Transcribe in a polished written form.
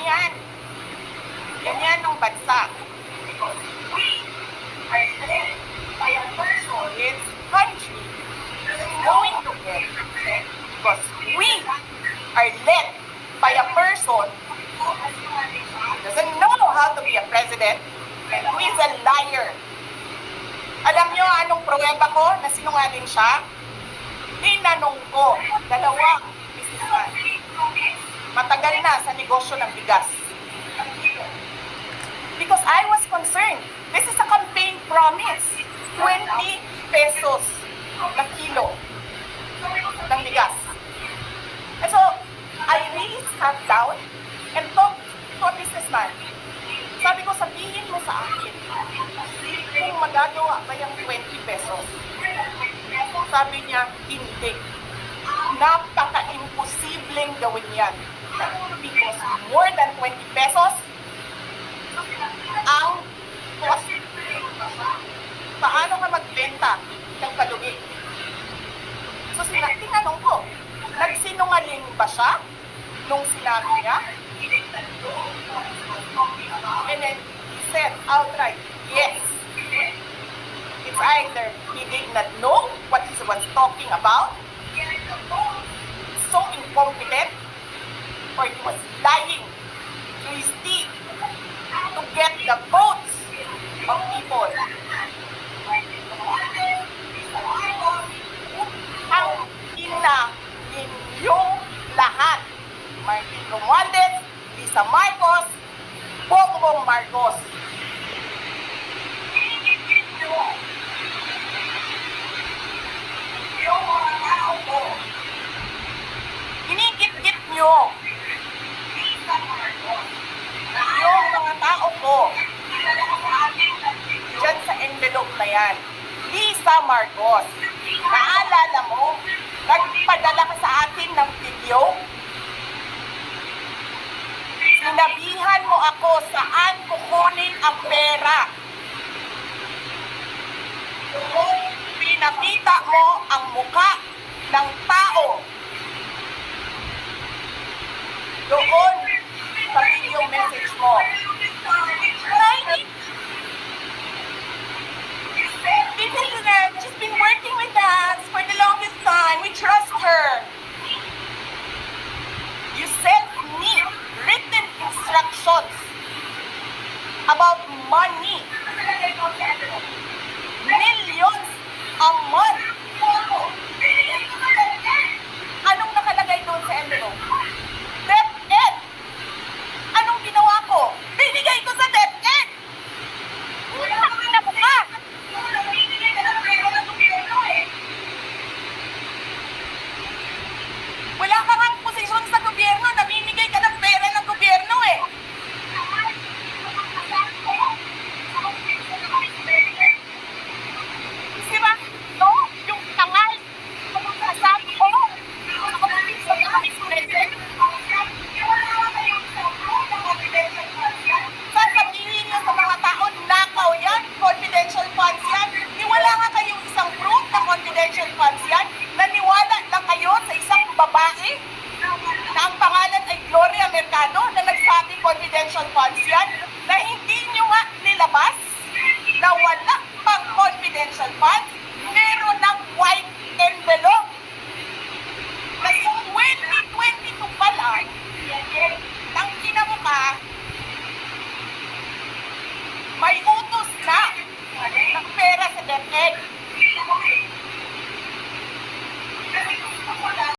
yan. Ganyan ang bansa. Its country is going to get because we are led by a person who doesn't know how to be a president and who is a liar. Alam nyo anong pruweba ko na sinungaling siya? Tinanong ko, dalawang businessman. Matagal na sa negosyo ng bigas. Because I was concerned. This is a campaign promise. 20 pesos na kilo ng bigas. And so, I really sat down and talked to a businessman. Sabi ko, sabihin mo sa akin kung magagawa ba yung 20 pesos. Sabi niya, hindi. Napaka-imposibleng gawin yan. Because more than 20 pesos ang cost. Paano ka magbenta ng kalugi? So, tinanong ko, nagsinungaling ba siya nung sinabi niya? And then, he said outright, yes. It's either he did not know what he was talking about, so incompetent, or he was lying to his teeth to get the votes of people. Ang ina ninyong lahat, Martin Romualdez, Lisa Marcos, Bongbong Marcos. Inigit-git nyo yung mga tao ko dyan sa envelope na yan. Lisa Marcos, naalala mo, nagpadala ka sa atin ng video? Sinabihan mo ako saan kukunin ang pera. Kung pinakita mo ang muka ng tao, doon sa video message mo. She's been working with us for the longest time. We trust her. You sent me written instructions about money. Millions a month. Anong nakalagay doon sa envelope? DepEd. Anong ginawa ko? Binigay ko sa DepEd. Wala kang nabuka. Wala ka kang posisyon sa gobyerno. Namimigay ka ng pera ng gobyerno eh. Di ba? No, yung tangal. Sabi ko, sasabihin niyo sa mga tao, nakaw yan, confidential funds yan. Wala nga kayong isang proof na confidential funds yan. Naniwala lang kayo sa isang babae na ang pangalan ay Gloria Mercado na nagsabing confidential funds yan, na hindi nyo nga nilabas na wala pang confidential funds, meron ng white envelope. Kasi 2022 pa lang, ang kinamuka, may utos na ng pera sa DepEd.